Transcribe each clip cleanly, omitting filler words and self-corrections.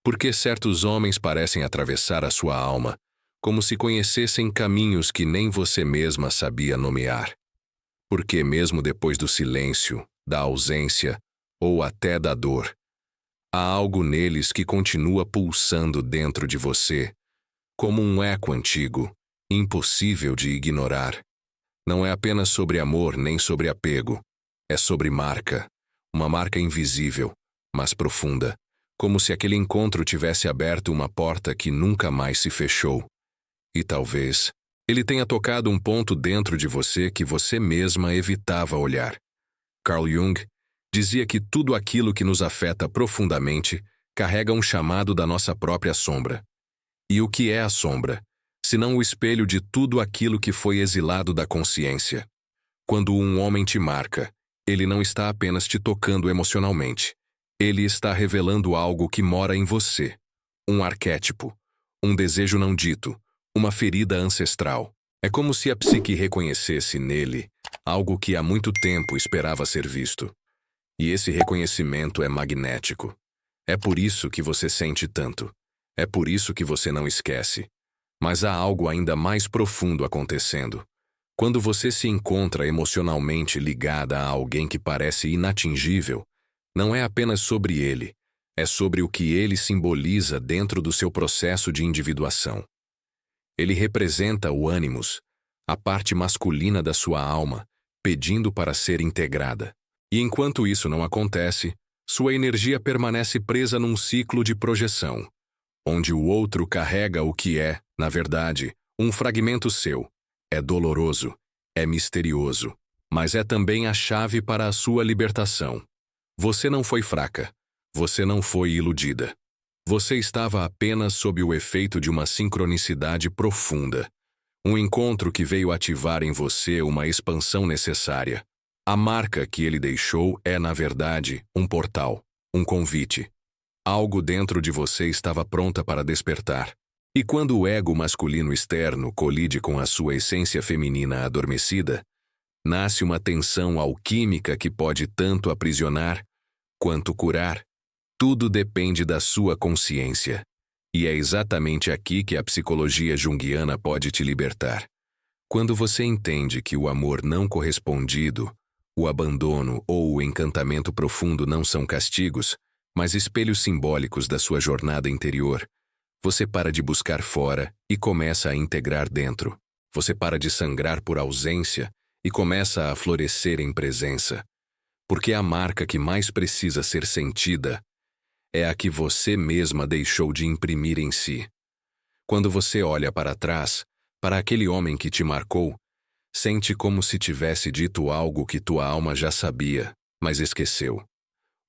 Porque certos homens parecem atravessar a sua alma, como se conhecessem caminhos que nem você mesma sabia nomear. Porque mesmo depois do silêncio, da ausência ou até da dor, há algo neles que continua pulsando dentro de você, como um eco antigo, impossível de ignorar. Não é apenas sobre amor nem sobre apego, é sobre marca, uma marca invisível, mas profunda, como se aquele encontro tivesse aberto uma porta que nunca mais se fechou. E talvez ele tenha tocado um ponto dentro de você que você mesma evitava olhar. Carl Jung dizia que tudo aquilo que nos afeta profundamente carrega um chamado da nossa própria sombra. E o que é a sombra, senão o espelho de tudo aquilo que foi exilado da consciência? Quando um homem te marca, ele não está apenas te tocando emocionalmente. Ele está revelando algo que mora em você. Um arquétipo, um desejo não dito, uma ferida ancestral. É como se a psique reconhecesse nele algo que há muito tempo esperava ser visto. E esse reconhecimento é magnético. É por isso que você sente tanto. É por isso que você não esquece. Mas há algo ainda mais profundo acontecendo. Quando você se encontra emocionalmente ligada a alguém que parece inatingível, não é apenas sobre ele, é sobre o que ele simboliza dentro do seu processo de individuação. Ele representa o ânimos, a parte masculina da sua alma, pedindo para ser integrada. E enquanto isso não acontece, sua energia permanece presa num ciclo de projeção, onde o outro carrega o que é, na verdade, um fragmento seu. É doloroso, é misterioso, mas é também a chave para a sua libertação. Você não foi fraca, você não foi iludida. Você estava apenas sob o efeito de uma sincronicidade profunda. Um encontro que veio ativar em você uma expansão necessária. A marca que ele deixou é, na verdade, um portal, um convite. Algo dentro de você estava pronta para despertar. E quando o ego masculino externo colide com a sua essência feminina adormecida, nasce uma tensão alquímica que pode tanto aprisionar quanto curar. Tudo depende da sua consciência. E é exatamente aqui que a psicologia junguiana pode te libertar. Quando você entende que o amor não correspondido, o abandono ou o encantamento profundo não são castigos, mas espelhos simbólicos da sua jornada interior, você para de buscar fora e começa a integrar dentro. Você para de sangrar por ausência e começa a florescer em presença. Porque a marca que mais precisa ser sentida é a que você mesma deixou de imprimir em si. Quando você olha para trás, para aquele homem que te marcou, sente como se tivesse dito algo que tua alma já sabia, mas esqueceu.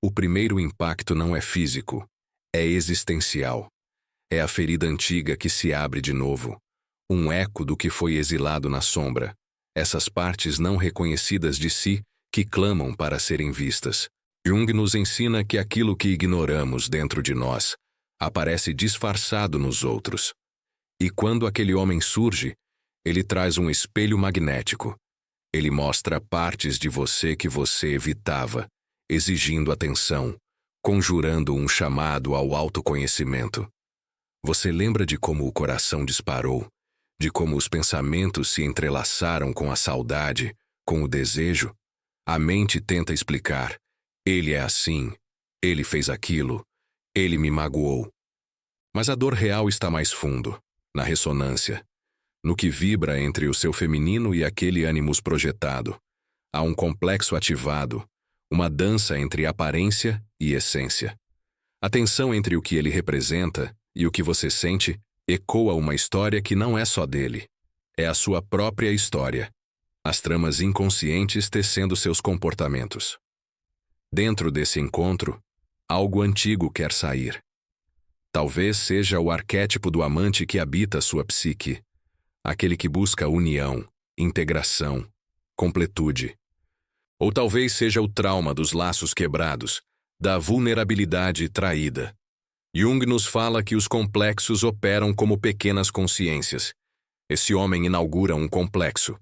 O primeiro impacto não é físico, é existencial. É a ferida antiga que se abre de novo, um eco do que foi exilado na sombra, essas partes não reconhecidas de si que clamam para serem vistas. Jung nos ensina que aquilo que ignoramos dentro de nós aparece disfarçado nos outros. E quando aquele homem surge, ele traz um espelho magnético. Ele mostra partes de você que você evitava, exigindo atenção, conjurando um chamado ao autoconhecimento. Você lembra de como o coração disparou, de como os pensamentos se entrelaçaram com a saudade, com o desejo? A mente tenta explicar. Ele é assim, ele fez aquilo, ele me magoou. Mas a dor real está mais fundo, na ressonância, no que vibra entre o seu feminino e aquele ânimos projetado. Há um complexo ativado, uma dança entre aparência e essência. A tensão entre o que ele representa e o que você sente ecoa uma história que não é só dele. É a sua própria história. As tramas inconscientes tecendo seus comportamentos. Dentro desse encontro, algo antigo quer sair. Talvez seja o arquétipo do amante que habita sua psique. Aquele que busca união, integração, completude. Ou talvez seja o trauma dos laços quebrados, da vulnerabilidade traída. Jung nos fala que os complexos operam como pequenas consciências. Esse homem inaugura um complexo,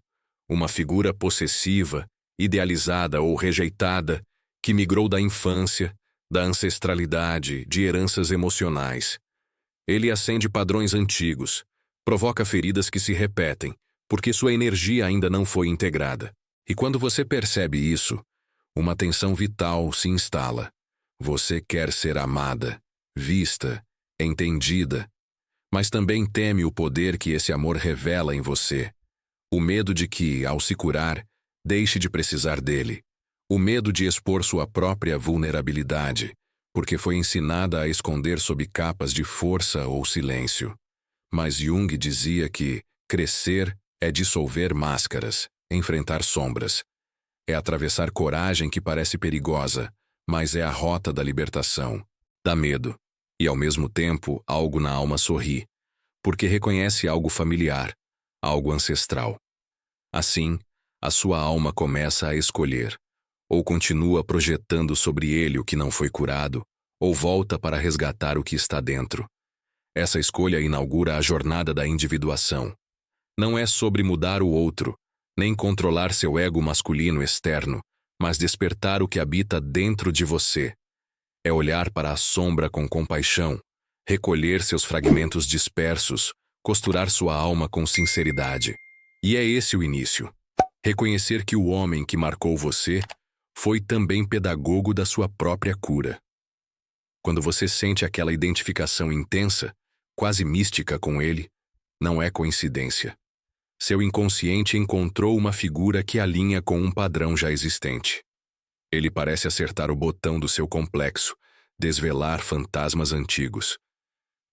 uma figura possessiva, idealizada ou rejeitada, que migrou da infância, da ancestralidade, de heranças emocionais. Ele acende padrões antigos, provoca feridas que se repetem, porque sua energia ainda não foi integrada. E quando você percebe isso, uma tensão vital se instala. Você quer ser amada, vista, entendida, mas também teme o poder que esse amor revela em você. O medo de que, ao se curar, deixe de precisar dele. O medo de expor sua própria vulnerabilidade, porque foi ensinada a esconder sob capas de força ou silêncio. Mas Jung dizia que crescer é dissolver máscaras, enfrentar sombras. É atravessar coragem que parece perigosa, mas é a rota da libertação. Dá medo. E, ao mesmo tempo, algo na alma sorri, porque reconhece algo familiar, algo ancestral. Assim, a sua alma começa a escolher. Ou continua projetando sobre ele o que não foi curado, ou volta para resgatar o que está dentro. Essa escolha inaugura a jornada da individuação. Não é sobre mudar o outro, nem controlar seu ego masculino externo, mas despertar o que habita dentro de você. É olhar para a sombra com compaixão, recolher seus fragmentos dispersos, costurar sua alma com sinceridade. E é esse o início. Reconhecer que o homem que marcou você foi também pedagogo da sua própria cura. Quando você sente aquela identificação intensa, quase mística com ele, não é coincidência. Seu inconsciente encontrou uma figura que alinha com um padrão já existente. Ele parece acertar o botão do seu complexo, desvelar fantasmas antigos.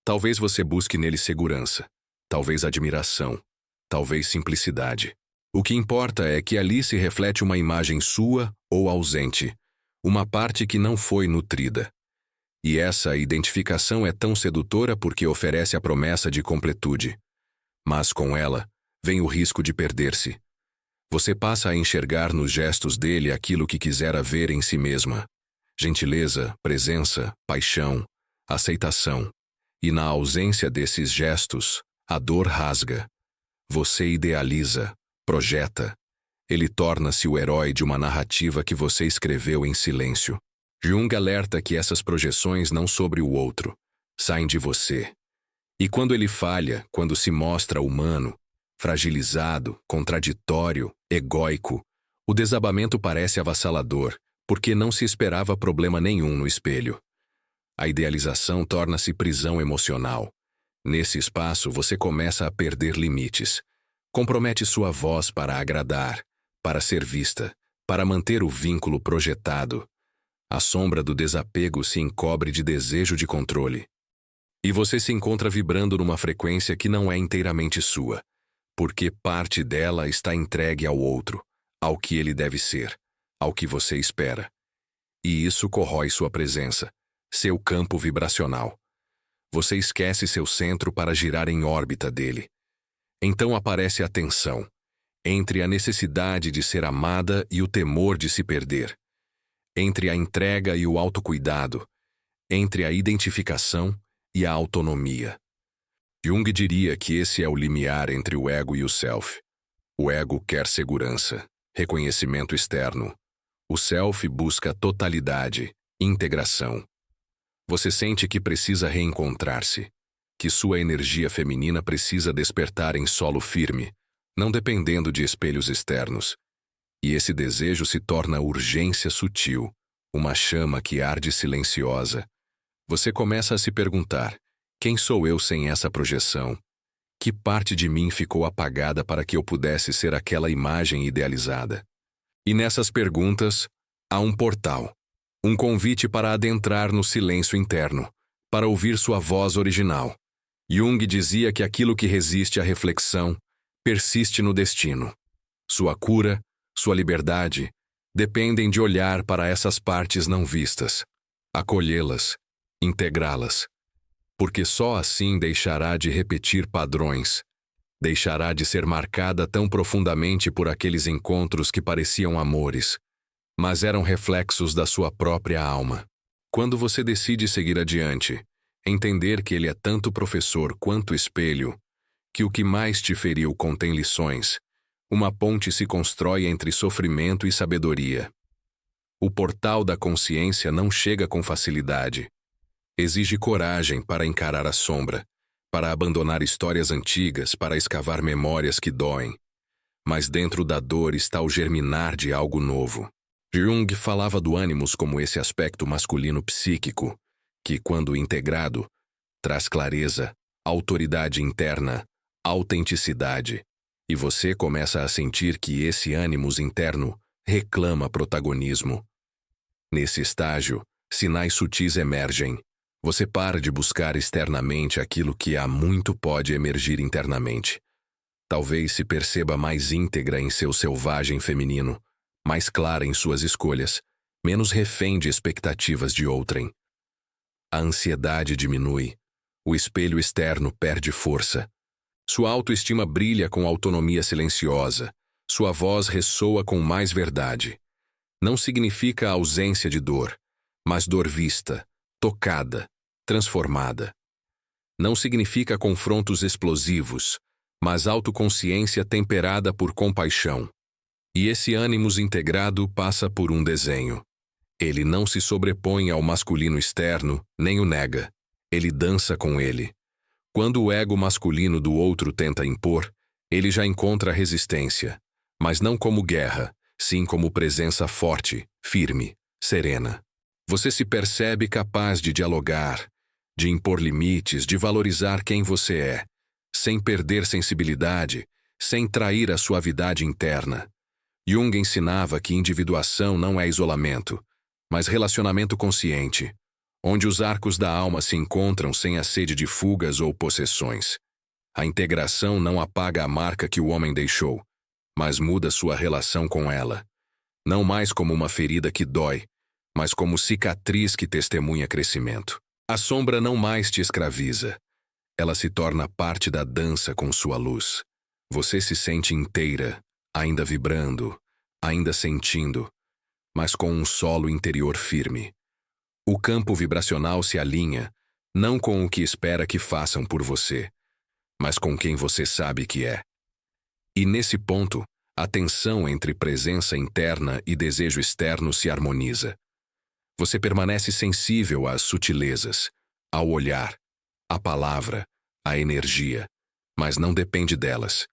Talvez você busque nele segurança, talvez admiração, talvez simplicidade. O que importa é que ali se reflete uma imagem sua ou ausente, uma parte que não foi nutrida. E essa identificação é tão sedutora porque oferece a promessa de completude. Mas com ela, vem o risco de perder-se. Você passa a enxergar nos gestos dele aquilo que quisera ver em si mesma. Gentileza, presença, paixão, aceitação. E na ausência desses gestos, a dor rasga. Você idealiza, projeta. Ele torna-se o herói de uma narrativa que você escreveu em silêncio. Jung alerta que essas projeções não sobre o outro, saem de você. E quando ele falha, quando se mostra humano, fragilizado, contraditório, egóico, o desabamento parece avassalador, porque não se esperava problema nenhum no espelho. A idealização torna-se prisão emocional. Nesse espaço, você começa a perder limites. Compromete sua voz para agradar, para ser vista, para manter o vínculo projetado. A sombra do desapego se encobre de desejo de controle. E você se encontra vibrando numa frequência que não é inteiramente sua, porque parte dela está entregue ao outro, ao que ele deve ser, ao que você espera. E isso corrói sua presença, seu campo vibracional. Você esquece seu centro para girar em órbita dele. Então aparece a tensão, entre a necessidade de ser amada e o temor de se perder, entre a entrega e o autocuidado, entre a identificação e a autonomia. Jung diria que esse é o limiar entre o ego e o self. O ego quer segurança, reconhecimento externo. O self busca totalidade, integração. Você sente que precisa reencontrar-se, que sua energia feminina precisa despertar em solo firme, não dependendo de espelhos externos. E esse desejo se torna urgência sutil, uma chama que arde silenciosa. Você começa a se perguntar: quem sou eu sem essa projeção? Que parte de mim ficou apagada para que eu pudesse ser aquela imagem idealizada? E nessas perguntas, há um portal, um convite para adentrar no silêncio interno, para ouvir sua voz original. Jung dizia que aquilo que resiste à reflexão persiste no destino. Sua cura, sua liberdade, dependem de olhar para essas partes não vistas, acolhê-las, integrá-las. Porque só assim deixará de repetir padrões, deixará de ser marcada tão profundamente por aqueles encontros que pareciam amores, mas eram reflexos da sua própria alma. Quando você decide seguir adiante, entender que ele é tanto professor quanto espelho, que o que mais te feriu contém lições, uma ponte se constrói entre sofrimento e sabedoria. O portal da consciência não chega com facilidade. Exige coragem para encarar a sombra, para abandonar histórias antigas, para escavar memórias que doem. Mas dentro da dor está o germinar de algo novo. Jung falava do ânimos como esse aspecto masculino psíquico, que, quando integrado, traz clareza, autoridade interna, autenticidade, e você começa a sentir que esse ânimos interno reclama protagonismo. Nesse estágio, sinais sutis emergem. Você para de buscar externamente aquilo que há muito pode emergir internamente. Talvez se perceba mais íntegra em seu selvagem feminino, mais clara em suas escolhas, menos refém de expectativas de outrem. A ansiedade diminui, o espelho externo perde força. Sua autoestima brilha com autonomia silenciosa, sua voz ressoa com mais verdade. Não significa ausência de dor, mas dor vista, tocada, transformada. Não significa confrontos explosivos, mas autoconsciência temperada por compaixão. E esse ânimos integrado passa por um desenho. Ele não se sobrepõe ao masculino externo, nem o nega. Ele dança com ele. Quando o ego masculino do outro tenta impor, ele já encontra resistência, mas não como guerra, sim como presença forte, firme, serena. Você se percebe capaz de dialogar, de impor limites, de valorizar quem você é, sem perder sensibilidade, sem trair a suavidade interna. Jung ensinava que individuação não é isolamento, mas relacionamento consciente, onde os arcos da alma se encontram sem a sede de fugas ou possessões. A integração não apaga a marca que o homem deixou, mas muda sua relação com ela. Não mais como uma ferida que dói, mas como cicatriz que testemunha crescimento. A sombra não mais te escraviza. Ela se torna parte da dança com sua luz. Você se sente inteira, ainda vibrando, ainda sentindo, mas com um solo interior firme. O campo vibracional se alinha, não com o que espera que façam por você, mas com quem você sabe que é. E nesse ponto, a tensão entre presença interna e desejo externo se harmoniza. Você permanece sensível às sutilezas, ao olhar, à palavra, à energia, mas não depende delas.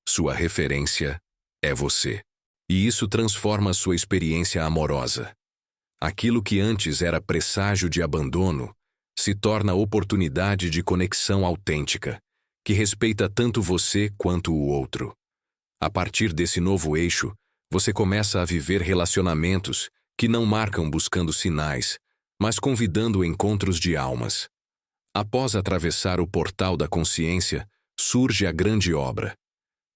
Sua referência é você. E isso transforma sua experiência amorosa. Aquilo que antes era presságio de abandono se torna oportunidade de conexão autêntica, que respeita tanto você quanto o outro. A partir desse novo eixo, você começa a viver relacionamentos que não marcam buscando sinais, mas convidando encontros de almas. Após atravessar o portal da consciência, surge a grande obra.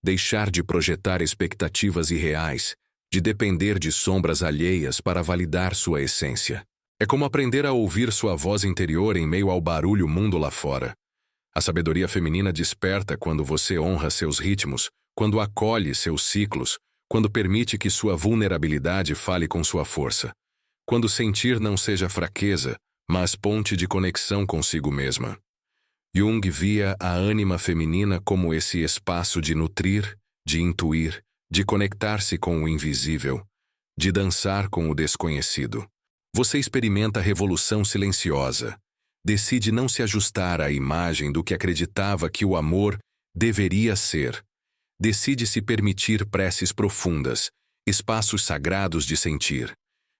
Deixar de projetar expectativas irreais, de depender de sombras alheias para validar sua essência. É como aprender a ouvir sua voz interior em meio ao barulho mundo lá fora. A sabedoria feminina desperta quando você honra seus ritmos, quando acolhe seus ciclos, quando permite que sua vulnerabilidade fale com sua força. Quando sentir não seja fraqueza, mas ponte de conexão consigo mesma. Jung via a ânima feminina como esse espaço de nutrir, de intuir, de conectar-se com o invisível, de dançar com o desconhecido. Você experimenta a revolução silenciosa. Decide não se ajustar à imagem do que acreditava que o amor deveria ser. Decide se permitir preces profundas, espaços sagrados de sentir.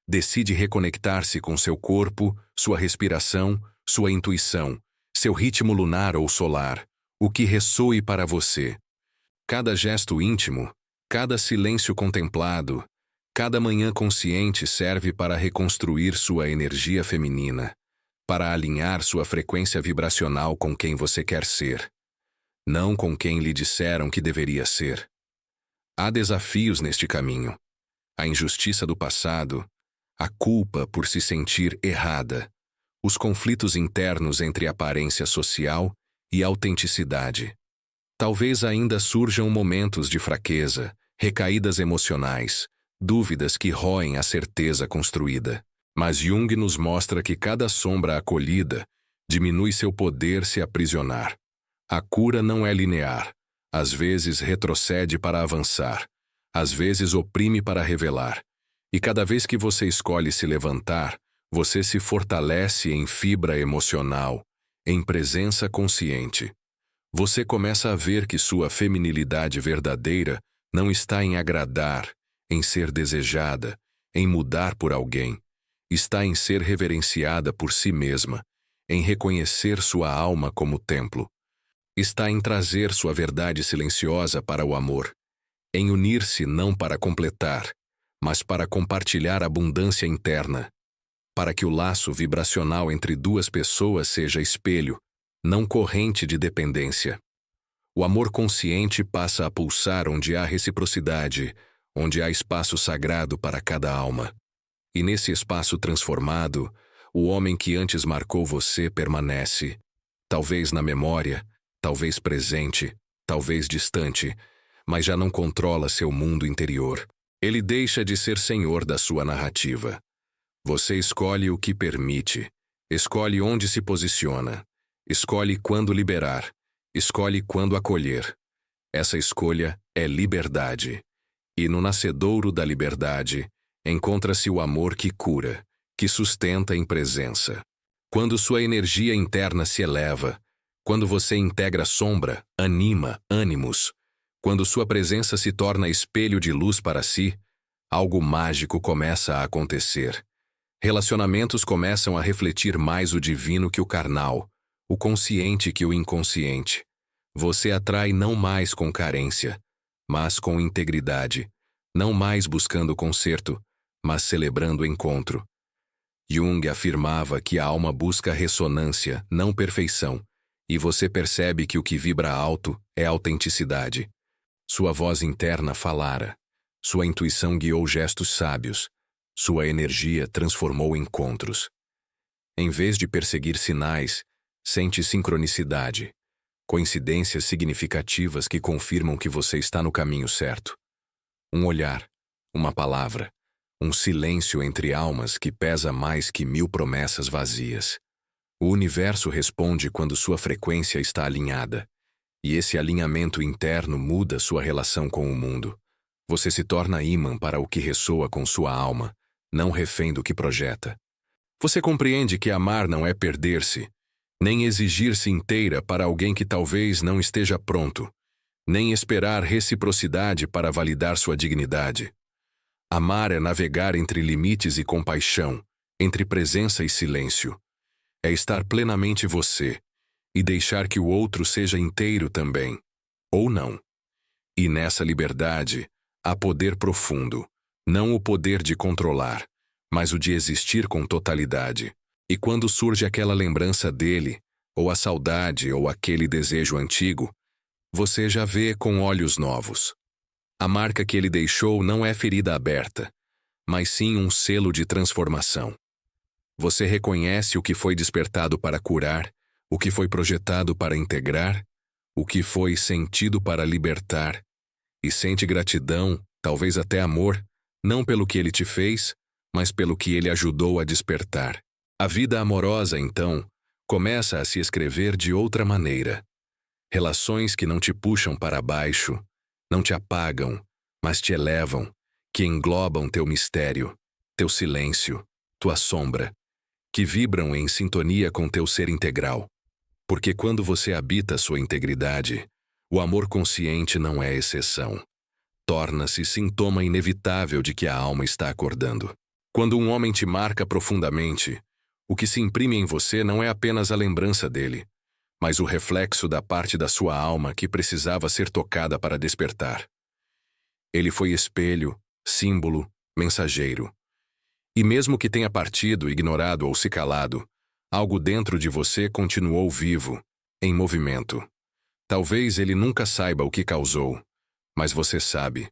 Decide reconectar-se com seu corpo, sua respiração, sua intuição, seu ritmo lunar ou solar, o que ressoe para você. Cada gesto íntimo, cada silêncio contemplado, cada manhã consciente serve para reconstruir sua energia feminina, para alinhar sua frequência vibracional com quem você quer ser, não com quem lhe disseram que deveria ser. Há desafios neste caminho. A injustiça do passado, a culpa por se sentir errada, os conflitos internos entre aparência social e autenticidade. Talvez ainda surjam momentos de fraqueza, recaídas emocionais, dúvidas que roem a certeza construída. Mas Jung nos mostra que cada sombra acolhida diminui seu poder se aprisionar. A cura não é linear. Às vezes retrocede para avançar. Às vezes oprime para revelar. E cada vez que você escolhe se levantar, você se fortalece em fibra emocional, em presença consciente. Você começa a ver que sua feminilidade verdadeira não está em agradar, em ser desejada, em mudar por alguém. Está em ser reverenciada por si mesma, em reconhecer sua alma como templo. Está em trazer sua verdade silenciosa para o amor, em unir-se não para completar, mas para compartilhar abundância interna, para que o laço vibracional entre duas pessoas seja espelho, não corrente de dependência. O amor consciente passa a pulsar onde há reciprocidade, onde há espaço sagrado para cada alma. E nesse espaço transformado, o homem que antes marcou você permanece, talvez na memória, talvez presente, talvez distante, mas já não controla seu mundo interior. Ele deixa de ser senhor da sua narrativa. Você escolhe o que permite, escolhe onde se posiciona, escolhe quando liberar, escolhe quando acolher. Essa escolha é liberdade. E no nascedouro da liberdade, encontra-se o amor que cura, que sustenta em presença. Quando sua energia interna se eleva, quando você integra sombra, anima, ânimos, quando sua presença se torna espelho de luz para si, algo mágico começa a acontecer. Relacionamentos começam a refletir mais o divino que o carnal, o consciente que o inconsciente. Você atrai não mais com carência, mas com integridade, não mais buscando conserto, mas celebrando encontro. Jung afirmava que a alma busca ressonância, não perfeição, e você percebe que o que vibra alto é autenticidade. Sua voz interna falara, sua intuição guiou gestos sábios, sua energia transformou encontros. Em vez de perseguir sinais, sente sincronicidade, coincidências significativas que confirmam que você está no caminho certo. Um olhar, uma palavra, um silêncio entre almas que pesa mais que 1000 promessas vazias. O universo responde quando sua frequência está alinhada, e esse alinhamento interno muda sua relação com o mundo. Você se torna ímã para o que ressoa com sua alma, não refém do que projeta. Você compreende que amar não é perder-se, nem exigir-se inteira para alguém que talvez não esteja pronto, nem esperar reciprocidade para validar sua dignidade. Amar é navegar entre limites e compaixão, entre presença e silêncio. É estar plenamente você e deixar que o outro seja inteiro também, ou não. E nessa liberdade, há poder profundo, não o poder de controlar, mas o de existir com totalidade. E quando surge aquela lembrança dele, ou a saudade ou aquele desejo antigo, você já vê com olhos novos. A marca que ele deixou não é ferida aberta, mas sim um selo de transformação. Você reconhece o que foi despertado para curar, o que foi projetado para integrar, o que foi sentido para libertar, e sente gratidão, talvez até amor, não pelo que ele te fez, mas pelo que ele ajudou a despertar. A vida amorosa, então, começa a se escrever de outra maneira. Relações que não te puxam para baixo, não te apagam, mas te elevam, que englobam teu mistério, teu silêncio, tua sombra, que vibram em sintonia com teu ser integral. Porque quando você habita sua integridade, o amor consciente não é exceção. Torna-se sintoma inevitável de que a alma está acordando. Quando um homem te marca profundamente, o que se imprime em você não é apenas a lembrança dele, mas o reflexo da parte da sua alma que precisava ser tocada para despertar. Ele foi espelho, símbolo, mensageiro. E mesmo que tenha partido, ignorado ou se calado, algo dentro de você continuou vivo, em movimento. Talvez ele nunca saiba o que causou, mas você sabe.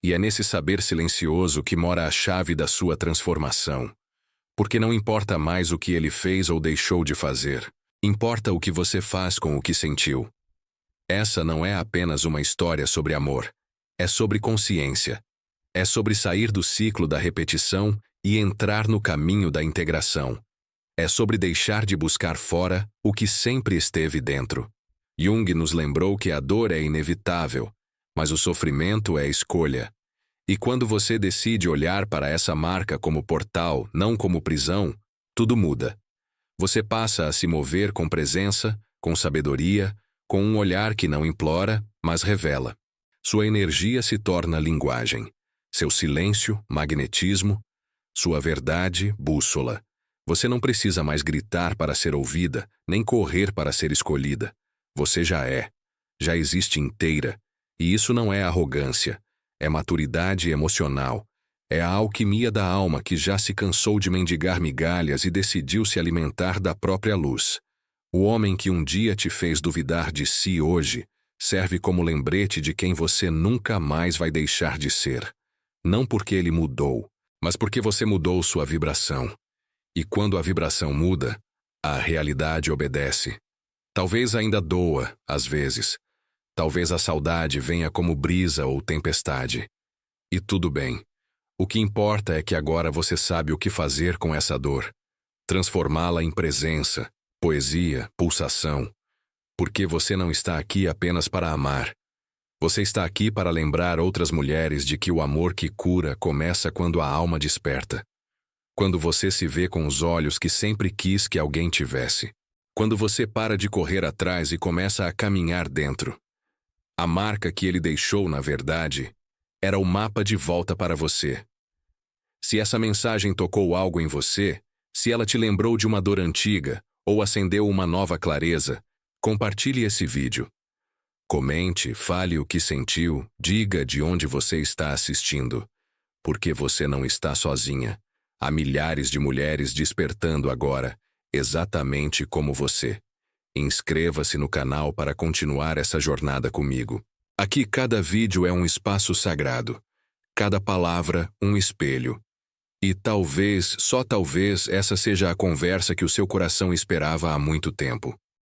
E é nesse saber silencioso que mora a chave da sua transformação. Porque não importa mais o que ele fez ou deixou de fazer. Importa o que você faz com o que sentiu. Essa não é apenas uma história sobre amor. É sobre consciência. É sobre sair do ciclo da repetição e entrar no caminho da integração. É sobre deixar de buscar fora o que sempre esteve dentro. Jung nos lembrou que a dor é inevitável, mas o sofrimento é escolha. E quando você decide olhar para essa marca como portal, não como prisão, tudo muda. Você passa a se mover com presença, com sabedoria, com um olhar que não implora, mas revela. Sua energia se torna linguagem. Seu silêncio, magnetismo. Sua verdade, bússola. Você não precisa mais gritar para ser ouvida, nem correr para ser escolhida. Você já é. Já existe inteira. E isso não é arrogância. É maturidade emocional. É a alquimia da alma que já se cansou de mendigar migalhas e decidiu se alimentar da própria luz. O homem que um dia te fez duvidar de si hoje serve como lembrete de quem você nunca mais vai deixar de ser. Não porque ele mudou, mas porque você mudou sua vibração. E quando a vibração muda, a realidade obedece. Talvez ainda doa, às vezes. Talvez a saudade venha como brisa ou tempestade. E tudo bem. O que importa é que agora você sabe o que fazer com essa dor. Transformá-la em presença, poesia, pulsação. Porque você não está aqui apenas para amar. Você está aqui para lembrar outras mulheres de que o amor que cura começa quando a alma desperta. Quando você se vê com os olhos que sempre quis que alguém tivesse. Quando você para de correr atrás e começa a caminhar dentro. A marca que ele deixou, na verdade, era o mapa de volta para você. Se essa mensagem tocou algo em você, se ela te lembrou de uma dor antiga ou acendeu uma nova clareza, compartilhe esse vídeo. Comente, fale o que sentiu, diga de onde você está assistindo. Porque você não está sozinha. Há milhares de mulheres despertando agora, exatamente como você. Inscreva-se no canal para continuar essa jornada comigo. Aqui cada vídeo é um espaço sagrado. Cada palavra, um espelho. E talvez, só talvez, essa seja a conversa que o seu coração esperava há muito tempo.